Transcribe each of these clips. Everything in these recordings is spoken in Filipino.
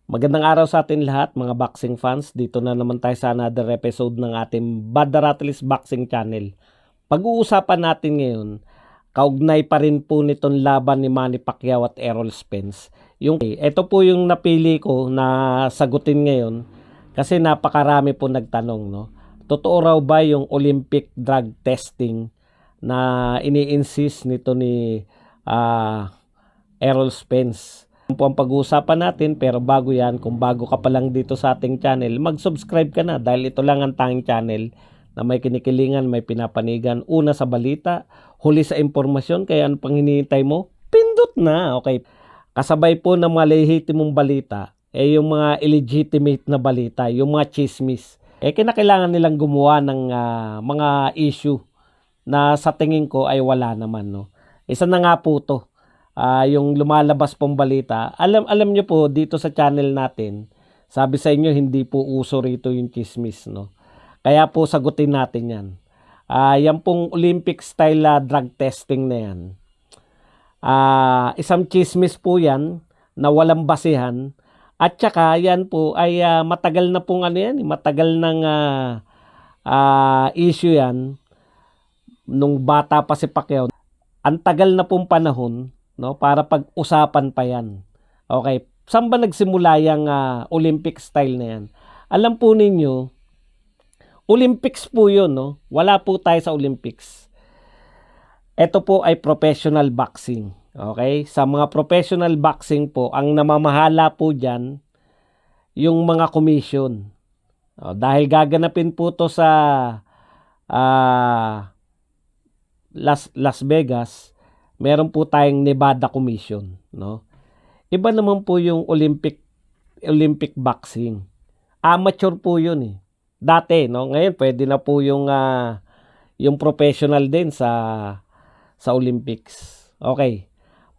Magandang araw sa atin lahat mga boxing fans. Dito na naman tayo sa another episode ng ating Bad The Rattles Boxing Channel. Pag-uusapan natin ngayon, kaugnay pa rin po nitong laban ni Manny Pacquiao at Errol Spence. Ito po yung napili ko na sagutin ngayon kasi napakarami po nagtanong. No? Totoo raw ba yung Olympic drug testing na ini-insist nito ni Errol Spence? Po ang pag-uusapan natin, pero bago yan, kung bago ka pa lang dito sa ating channel, mag-subscribe ka na dahil ito lang ang tanging channel na may kinikilingan, may pinapanigan, una sa balita, huli sa impormasyon, kaya ano pang hinihintay mo? Pindot na, okay? Kasabay po ng mga lehitimong balita, yung mga illegitimate na balita, yung mga chismis, kinakailangan nilang gumawa ng mga issue na sa tingin ko ay wala naman, no? Isa na nga po to. Yung lumalabas pong balita, alam nyo po dito sa channel natin, sabi sa inyo hindi po uso rito yung chismis, no? Kaya po sagutin natin yan. Yan pong Olympic style drug testing na yan. Isang chismis po yan na walang basihan, at saka yan po ay matagal na pong matagal ng issue yan nung bata pa si Pacquiao. Ang tagal na pong panahon, no, para pag-usapan pa yan. Okay, saan ba nagsimula yung Olympic style na yan? Alam po ninyo, Olympics po yun, no? Wala po tayo sa Olympics. Ito po ay professional boxing. Okay? Sa mga professional boxing po, ang namamahala po dyan, yung mga commission. Dahil gaganapin po to sa Las Vegas, meron po tayong Nevada Commission, no? Iba naman po yung Olympic boxing. Amateur po 'yun eh. Dati, no? Ngayon pwede na po yung professional din sa Olympics. Okay.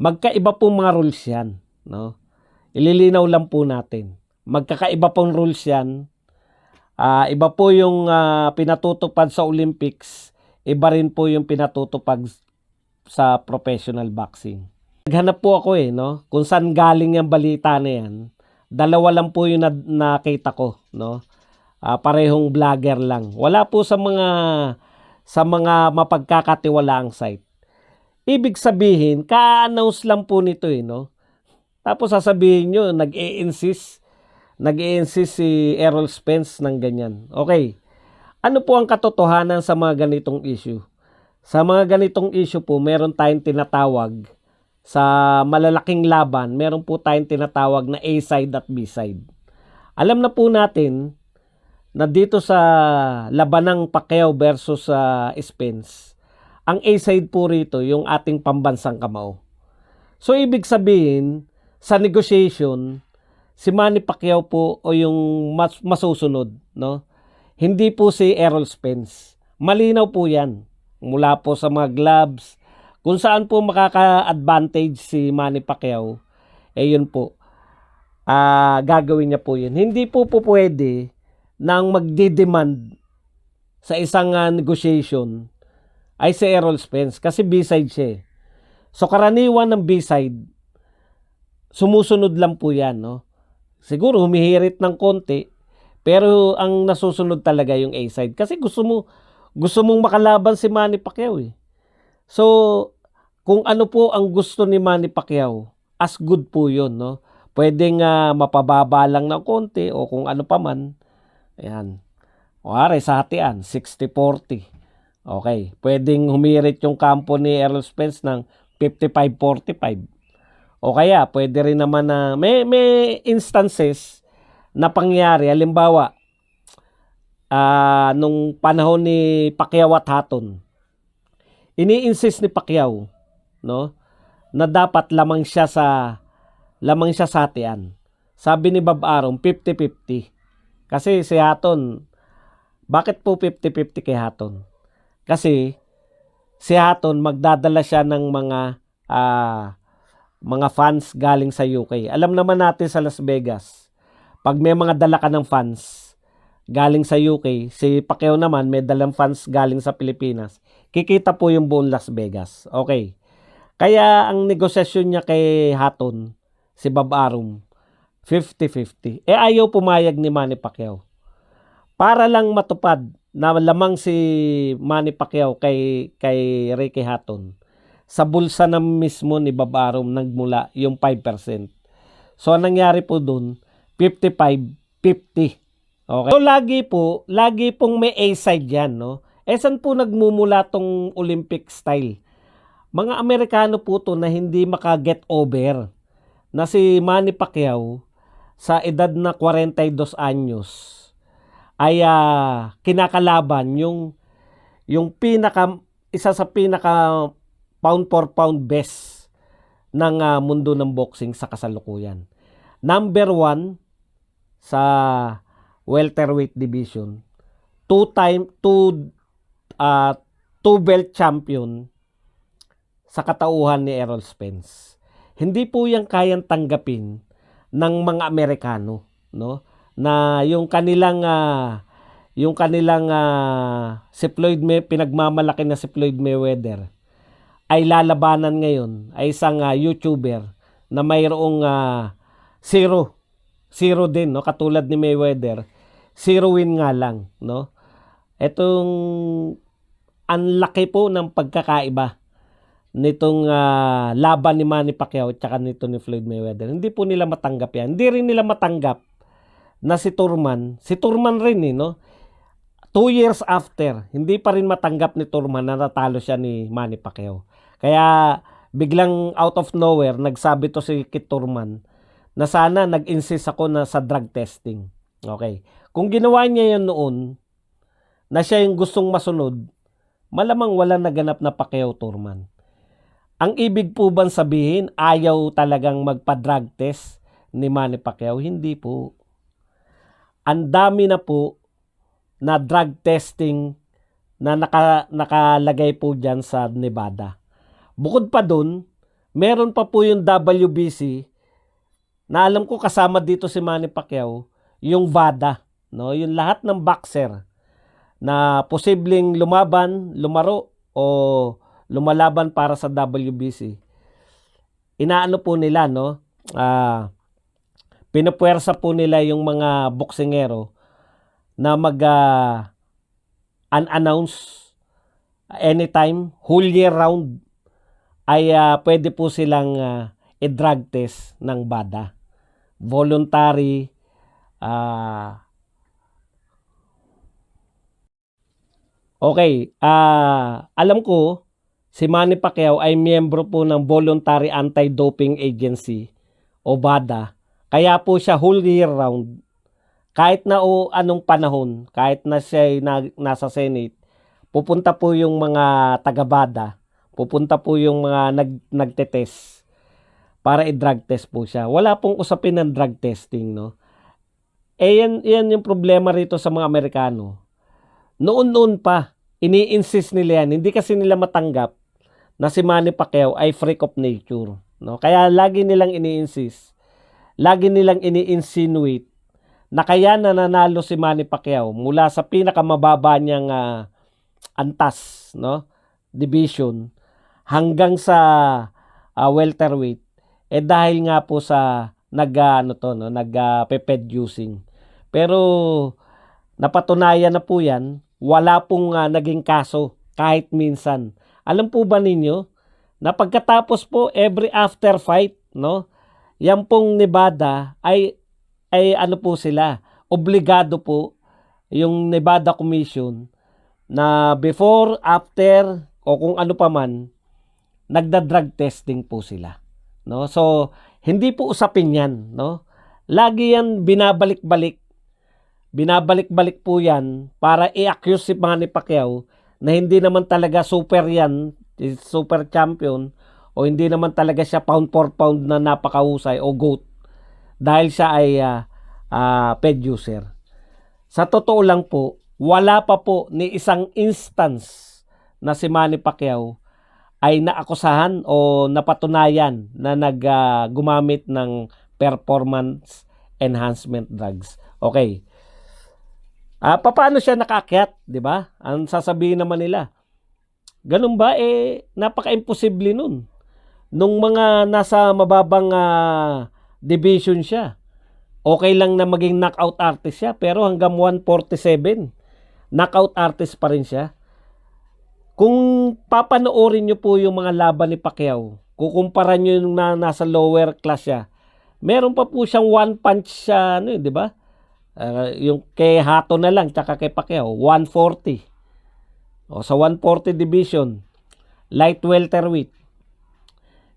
Magkaiba po mga rules 'yan, no? Ililinaw lang po natin. Magkakaiba pong rules 'yan. Iba po yung pinatutupad sa Olympics, iba rin po yung pinatutupad sa professional boxing. Naghanap po ako no? Kung saan galing yung balita na yan. Dalawa lang po yung nakita ko, no? Parehong vlogger lang. Wala po sa mga mapagkakatiwalaang site. Ibig sabihin, ka-announce lang po nito no? Tapos sasabihin nyo, nag-i-insist si Errol Spence ng ganyan. Okay. Ano po ang katotohanan sa mga ganitong issue? Sa mga ganitong issue po, meron tayong tinatawag sa malalaking laban, meron po tayong tinatawag na A-side at B-side. Alam na po natin na dito sa labanang Pacquiao versus Spence, ang A-side po rito yung ating pambansang kamao. So ibig sabihin, sa negotiation, si Manny Pacquiao po o yung masusunod, no? Hindi po si Errol Spence. Malinaw po 'yan. Mula po sa mga gloves, kung saan po makaka-advantage si Manny Pacquiao, yun po, gagawin niya po yun. Hindi po pwede nang magdi-demand sa isang negotiation ay si Errol Spence kasi B-side siya. So karaniwan ng B-side, sumusunod lang po yan, no? Siguro humihirit ng konti, pero ang nasusunod talaga yung A-side kasi gusto mong makalaban si Manny Pacquiao eh. So, kung ano po ang gusto ni Manny Pacquiao, as good po yun, no? Pwedeng mapababa lang ng konti o kung ano pa man. Ayan. Kuwari sa hatian, 60-40. Okay. Pwedeng humirit yung kampo ni Errol Spence ng 55-45. O kaya, pwede rin naman na may instances na pangyari. Halimbawa, nung panahon ni Pacquiao at Hatton, ini-insist ni Pacquiao, no, na dapat lamang siya sa hatian. Sabi ni Bob Arum, 50-50. Kasi si Hatton, bakit po 50-50 kay Hatton? Kasi si Hatton magdadala siya ng mga fans galing sa UK. Alam naman natin sa Las Vegas, pag may mga dala ka ng fans galing sa UK, si Pacquiao naman may dalang fans galing sa Pilipinas, kikita po yung buong Las Vegas. Okay. Kaya ang negosasyon niya kay Hatton, si Bob Arum, 50-50. Ayaw pumayag ni Manny Pacquiao. Para lang matupad na lamang si Manny Pacquiao kay Ricky Hatton, sa bulsa na mismo ni Bob Arum nagmula yung 5%. So, ang nangyari po dun, 55-50. Okay? So, lagi pong may A-side yan, no? Saan po nagmumula tong Olympic style? Mga Amerikano po to na hindi maka-get over na si Manny Pacquiao sa edad na 42 anyos ay kinakalaban yung isa sa pinaka pound for pound best ng mundo ng boxing sa kasalukuyan. Number 1 sa welterweight division, two belt champion sa katauhan ni Errol Spence. Hindi po yan kayang tanggapin ng mga Amerikano, no? Na yung kanilang si pinagmamalaki na si Floyd Mayweather ay lalabanan ngayon ay isang YouTuber na mayroong zero din, no? Katulad ni Mayweather, 0 win nga lang, no? Etong ang laki po ng pagkakaiba nitong laban ni Manny Pacquiao at saka nito ni Floyd Mayweather. Hindi po nila matanggap yan. Hindi rin nila matanggap na si Turman rin, no? 2 years after, hindi pa rin matanggap ni Turman na natalo siya ni Manny Pacquiao. Kaya biglang out of nowhere, nagsabi to si Kit Turman na sana nag-insist ako na sa drug testing. Okay. Kung ginawa niya yan noon, na siya yung gustong masunod, malamang wala naganap na Pacquiao Turman. Ang ibig po bang sabihin, ayaw talagang magpa-drug test ni Manny Pacquiao? Hindi po. Ang dami na po na drug testing na nakalagay po dyan sa Nevada. Bukod pa dun, meron pa po yung WBC na alam ko kasama dito si Manny Pacquiao, yung VADA, no? Yung lahat ng boxer na posibleng lumaro o lumalaban para sa WBC. Inaano po nila, no? Pinupuwersa po nila yung mga boksingero na unannounce anytime, whole year round ay pwede po silang i-drug test ng BADA. Voluntary okay, alam ko si Manny Pacquiao ay miyembro po ng Voluntary Anti-Doping Agency o BADA. Kaya po siya whole year round, kahit na anong panahon, kahit na siya nasa Senate, pupunta po yung mga taga-BADA, pupunta po yung mga nagtetest para i-drug test po siya. Wala pong usapin ng drug testing, no? Yan yung problema rito sa mga Amerikano. Noon pa, ini-insist nila yan. Hindi kasi nila matanggap na si Manny Pacquiao ay freak of nature, no? Kaya lagi nilang ini-insist, lagi nilang ini-insinuate na kaya nananalo si Manny Pacquiao mula sa pinakamababa niyang antas, no? Division hanggang sa welterweight dahil nga po sa nag-peped using. Pero napatunayan na po yan, wala pong naging kaso kahit minsan. Alam po ba ninyo na pagkatapos po every after fight, no? Yan pong Nevada ay ano po sila, obligado po yung Nevada Commission na before, after o kung ano pa man, nagda-drug testing po sila, no? So hindi po usapin yan, no? Lagi yan binabalik-balik po yan para i-accuse si Manny Pacquiao na hindi naman talaga super yan, super champion, o hindi naman talaga siya pound for pound na napakahusay o GOAT dahil siya ay ped user. Sa totoo lang po, wala pa po ni isang instance na si Manny Pacquiao ay naakusahan o napatunayan na gumamit ng performance enhancement drugs. Okay. Paano siya nakaakyat, 'di ba? Ang sasabihin naman nila, ganun ba? Napaka-imposible nun. Nung mga nasa mababang division siya. Okay lang na maging knockout artist siya, pero hanggang 147, knockout artist pa rin siya. Kung papanoorin nyo po yung mga laban ni Pacquiao, kukumpara nyo yung nasa lower class siya, meron pa po siyang one punch siya, di ba? Yung kay Hato na lang, tsaka kay Pacquiao, 140. O, sa 140 division, light welterweight.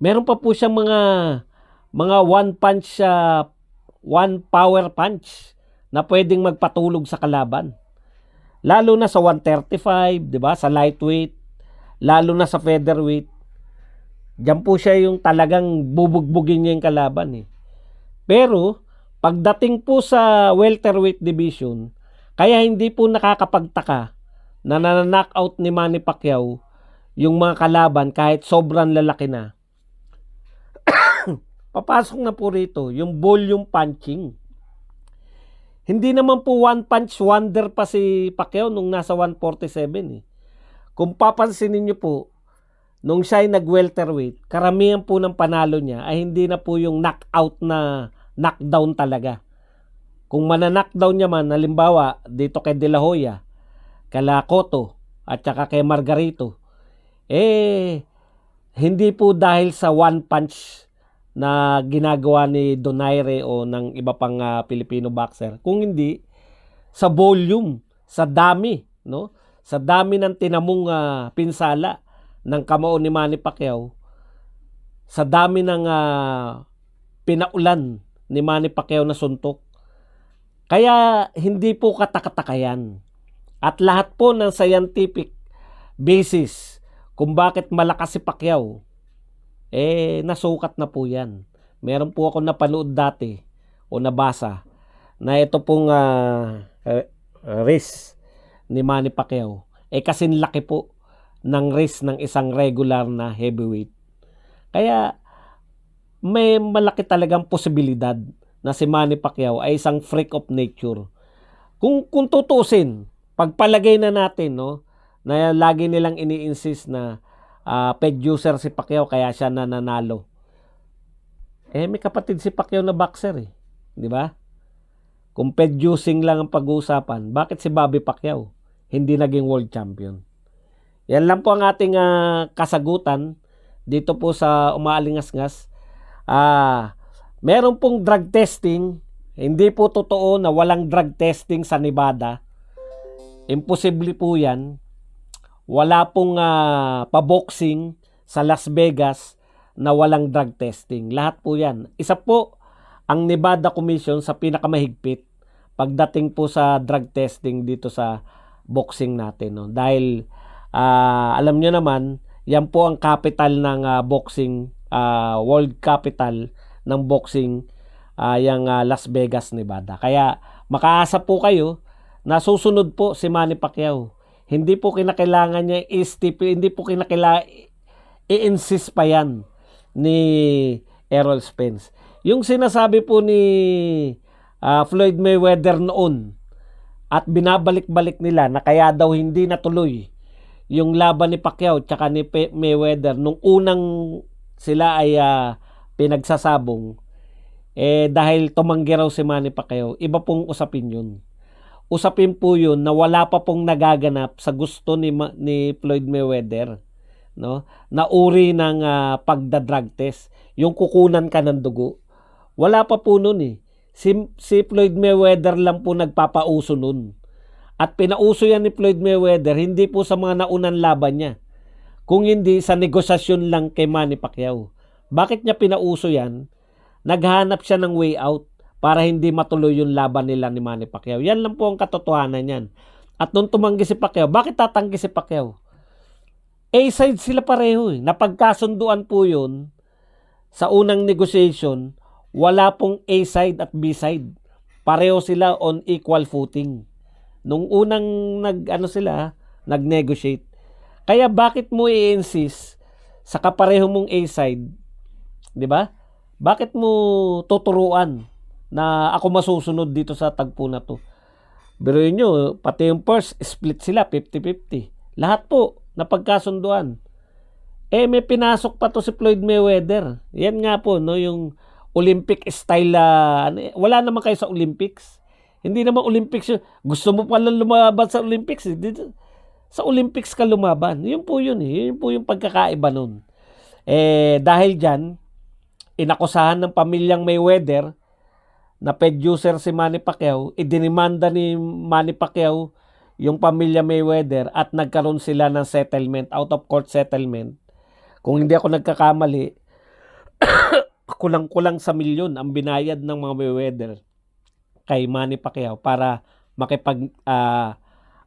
Meron pa po siyang mga one punch, one power punch na pwedeng magpatulog sa kalaban. Lalo na sa 135, 'di ba? Sa lightweight, lalo na sa featherweight. Diyan po siya yung talagang bubugbugin niya yung kalaban eh. Pero pagdating po sa welterweight division, kaya hindi po nakakapagtaka na nanaknout ni Manny Pacquiao yung mga kalaban kahit sobrang lalaki na. Papasok na po rito yung volume punching. Hindi naman po one punch wonder pa si Pacquiao nung nasa 147 eh. Kung papansinin niyo po, nung siya ay nag-welterweight, karamihan po ng panalo niya ay hindi na po yung knockout na knockdown talaga. Kung mana-knockdown niya man, halimbawa dito kay De La Hoya, kay Cotto, at saka kay Margarito, hindi po dahil sa one punch na ginagawa ni Donaire o ng iba pang Filipino boxer, kung hindi sa volume, sa dami, no? Sa dami ng tinamong pinsala ng kamao ni Manny Pacquiao, sa dami ng pinaulan ni Manny Pacquiao na suntok. Kaya hindi po katakataka yan. At lahat po ng scientific basis kung bakit malakas si Pacquiao, nasukat na po yan. Meron po ako napanood dati o nabasa na ito pong wrist ni Manny Pacquiao kasing laki po ng wrist ng isang regular na heavyweight. Kaya may malaki talagang posibilidad na si Manny Pacquiao ay isang freak of nature. Kung tutusin, pagpalagay na natin, no, na lagi nilang ini-insist na peg user si Pacquiao kaya siya nananalo. May kapatid si Pacquiao na boxer eh. Di ba? Kung peg using lang ang pag-uusapan, bakit si Bobby Pacquiao hindi naging world champion? Yan lang po ang ating kasagutan dito po sa Umaalingas-ngas. Meron pong drug testing. Hindi po totoo na walang drug testing sa Nevada. Imposible po yan. Wala pong paboxing sa Las Vegas na walang drug testing. Lahat po yan. Isa po ang Nevada Commission sa pinakamahigpit pagdating po sa drug testing dito sa boxing natin. No? Dahil alam nyo naman, yan po ang capital ng boxing, world capital ng boxing, yung Las Vegas, Nevada. Kaya makaasa po kayo na susunod po si Manny Pacquiao. Hindi po kinakailangan niya hindi po kinakailangan i-insist pa yan ni Errol Spence. Yung sinasabi po ni Floyd Mayweather noon at binabalik-balik nila na kaya daw hindi natuloy yung laban ni Pacquiao tsaka ni Mayweather nung unang sila ay pinagsasabong, dahil tumanggi raw si Manny Pacquiao. Iba pong usapin yun. Usapin po yun na wala pa pong nagaganap sa gusto ni Floyd Mayweather, no? Na uri ng pagda-drug test, yung kukunan ka ng dugo. Wala pa po nun eh. Si Floyd Mayweather lang po nagpapauso nun. At pinauso yan ni Floyd Mayweather hindi po sa mga naunang laban niya, kung hindi sa negosasyon lang kay Manny Pacquiao. Bakit niya pinauso yan? Naghanap siya ng way out para hindi matuloy yung laban nila ni Manny Pacquiao. Yan lang po ang katotohanan yan. At nung tumanggi si Pacquiao, bakit tatanggi si Pacquiao? A-side sila pareho eh. Napagkasunduan po yun sa unang negotiation, wala pong A-side at B-side. Pareho sila on equal footing. Nung unang nag-negotiate. Kaya bakit mo i-insist sa kapareho mong A-side? 'Di ba? Bakit mo tuturuan na ako masusunod dito sa tagpo na to? Biruin nyo, pati yung first, split sila, 50-50. Lahat po, napagkasunduan. May pinasok pa to si Floyd Mayweather. Yan nga po, no, yung Olympic style, wala naman kayo sa Olympics. Hindi naman Olympics yun. Gusto mo pala lumaban sa Olympics. Sa Olympics ka lumaban. Yun po yun eh. Yun po yung pagkakaiba nun. Dahil dyan, inakusahan ng pamilyang Mayweather na producer si Manny Pacquiao, idinimanda ni Manny Pacquiao yung pamilya Mayweather at nagkaroon sila ng settlement, out of court settlement. Kung hindi ako nagkakamali, kulang-kulang sa milyon ang binayad ng mga Mayweather kay Manny Pacquiao para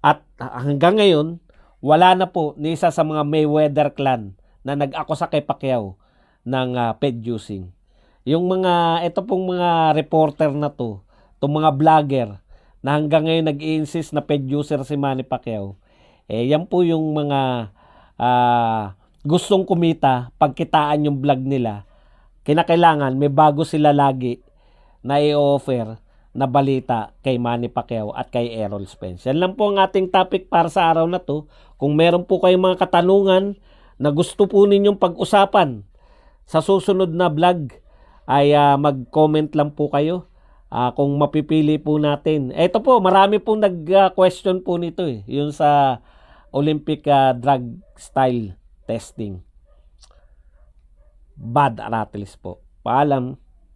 at hanggang ngayon wala na po ni isa sa mga Mayweather clan na nag-akusa kay Pacquiao ng producing. Yung ito pong mga reporter na itong mga vlogger na hanggang ngayon nag-i-insist na producer si Manny Pacquiao, yan po yung mga gustong kumita, pagkitaan yung vlog nila. Kinakailangan may bago sila lagi na i-offer na balita kay Manny Pacquiao at kay Errol Spence. Yan lang po ang ating topic para sa araw na to. Kung meron po kayong mga katanungan na gusto po ninyong pag-usapan sa susunod na vlog, ay mag-comment lang po kayo kung mapipili po natin. Ito po, marami pong nag-question po nito yung sa Olympic drug style testing. Bad Aratilis po. Paalam.